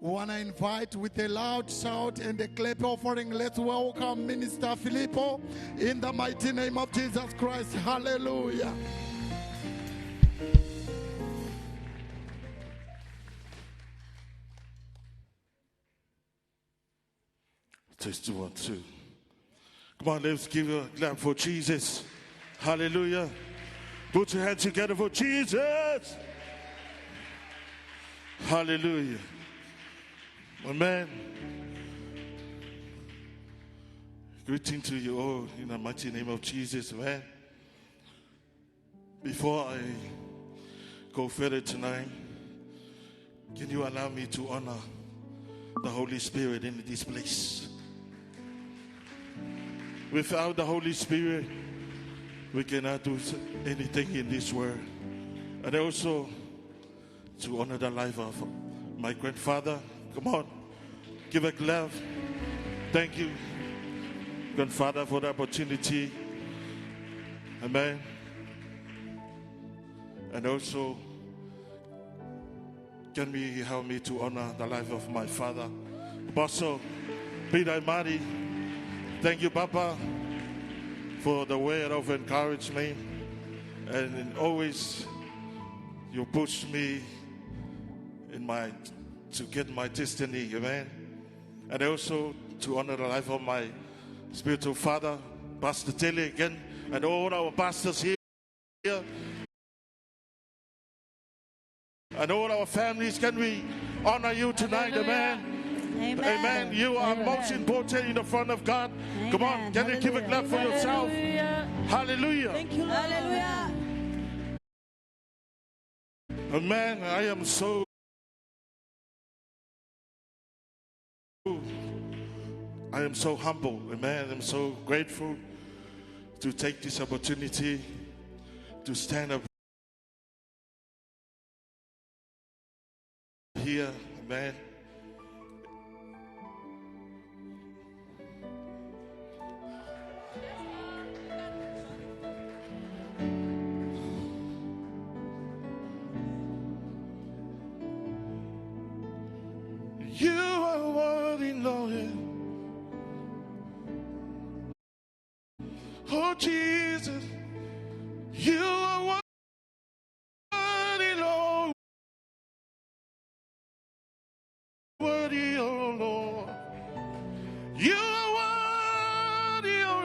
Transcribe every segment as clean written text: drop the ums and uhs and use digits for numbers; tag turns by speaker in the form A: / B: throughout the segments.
A: We want to invite with a loud shout and a clap offering. Let's welcome Minister Filippo in the mighty name of Jesus Christ. Hallelujah.
B: Test 1, 2. Come on, let's give a clap for Jesus. Hallelujah. Put your hands together for Jesus. Hallelujah. Amen. Greeting to you all in the mighty name of Jesus, man. Before I go further tonight, can you allow me to honor the Holy Spirit in this place? Without the Holy Spirit, we cannot do anything in this world. And also to honor the life of my grandfather. Come on, give a clap. Thank you, grandfather, for the opportunity. Amen. And also, can we help me to honor the life of my father, Apostle Peter Mari. Thank you, Papa, for the word of encouragement. And always you push me to get my destiny, amen. And also to honor the life of my spiritual father, Pastor Telly, again, and all our pastors here, and all our families. Can we honor you tonight, amen?
C: Amen.
B: Amen. You are most important in the front of God.
C: Amen.
B: Come on, can you give a clap for yourself? Hallelujah.
C: Thank you, Lord. Hallelujah.
B: Amen. I am so humble. Amen. I'm so grateful to take this opportunity to stand up here. Amen. You are worthy, Lord. Oh, Jesus, you are worthy, Lord. Worthy, oh Lord. You are worthy, oh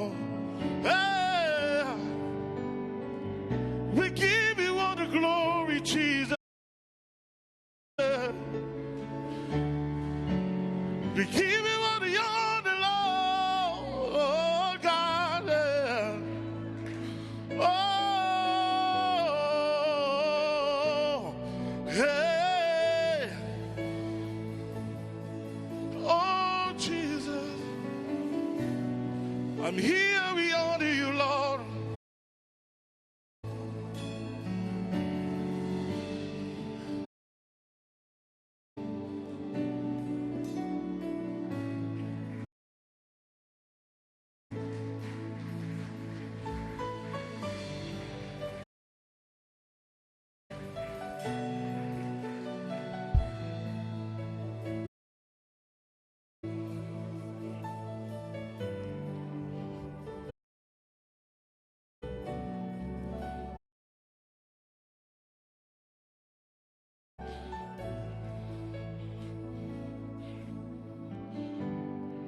B: Lord. Hey. We give you all the glory, Jesus. We give you all the honor, Lord. Oh, God. Oh, hey. Oh, Jesus. I'm here, we honor you, Lord.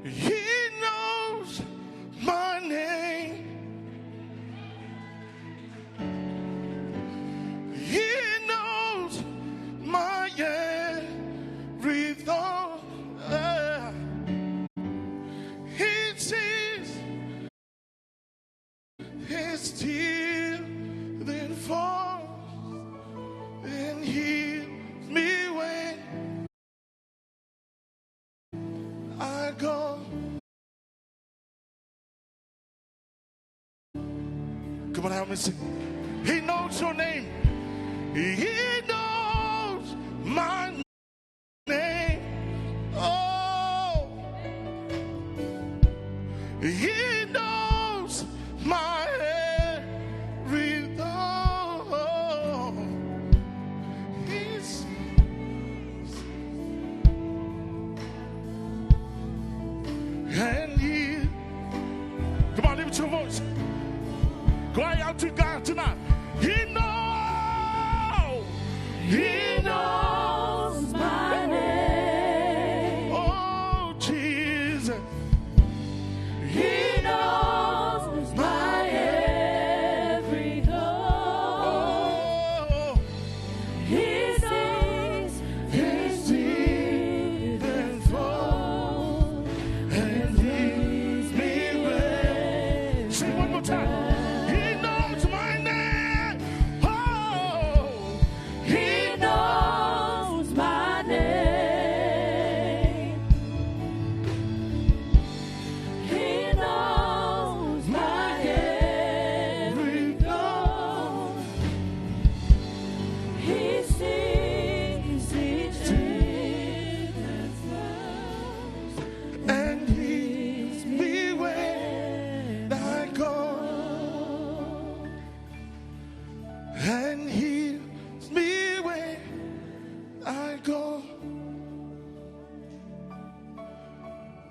B: He knows my name. He knows my every thought. He sees his tear then falls and heals me when I go. Come on, help me sing. He knows your name. He knows my name. Oh, he knows my every thought. He's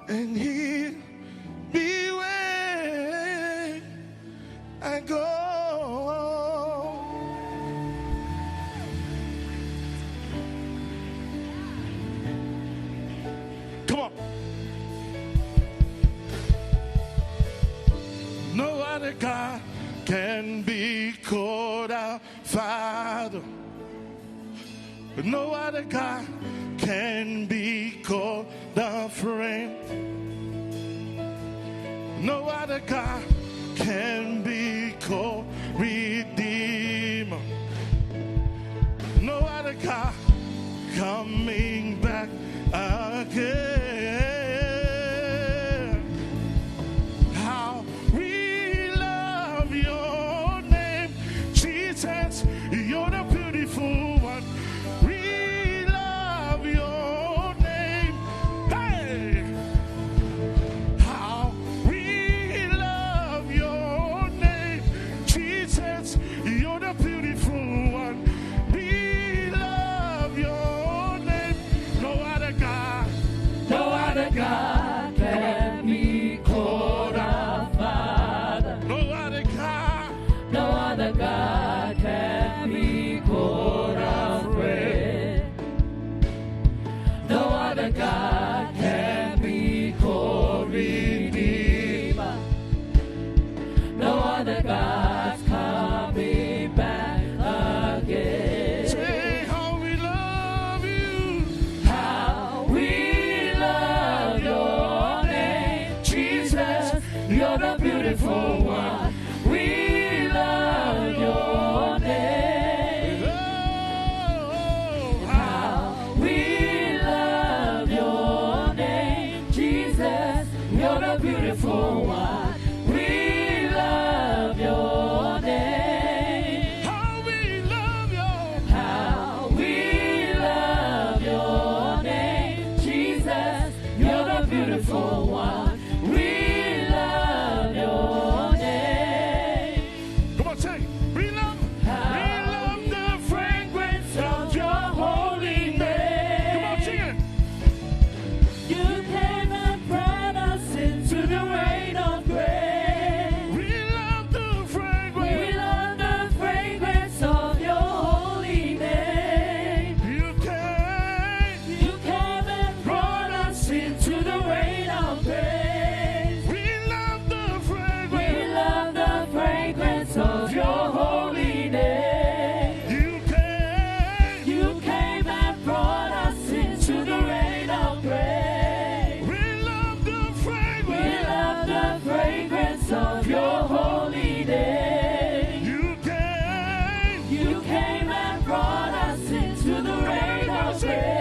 B: and he'll be where I go. Come on. No other God can be called our Father. No other God can be called our friend. No other God can be called Redeemer. No other God coming back again. How we love your name, Jesus, you're the beautiful one. We love your name. Hey! How we love your name, Jesus, you're the beautiful one. We love your name. No other God,
D: No other God can be called our Father.
B: no other God,
D: No other God can be called our friend. No other God can be called Redeemer. No other God's coming back again.
B: say how we love you.
D: How we love your name, Jesus, you're the beautiful one. We love your name.
B: Oh,
D: How we love your name, Jesus, you're the beautiful one. We love your name.
B: how we love you.
D: How we love your name, Jesus, you're the beautiful one. We love your name.
B: Come on, say, we love the fragrance of your holy name. Come on, sing it.
D: You came and brought us into the reign of grace.
B: We love the
D: We
B: fragrance.
D: love the fragrance of your holy name.
B: You came.
D: You came and brought us into the reign of grace.
B: We love the fragrance.
D: We love the fragrance of your holy name.
B: You came.
D: You came and brought us into the reign of grace.
B: We love the
D: We
B: fragrance.
D: love the fragrance of your holy name.
B: You came.
D: You came and brought us into the reign of grace.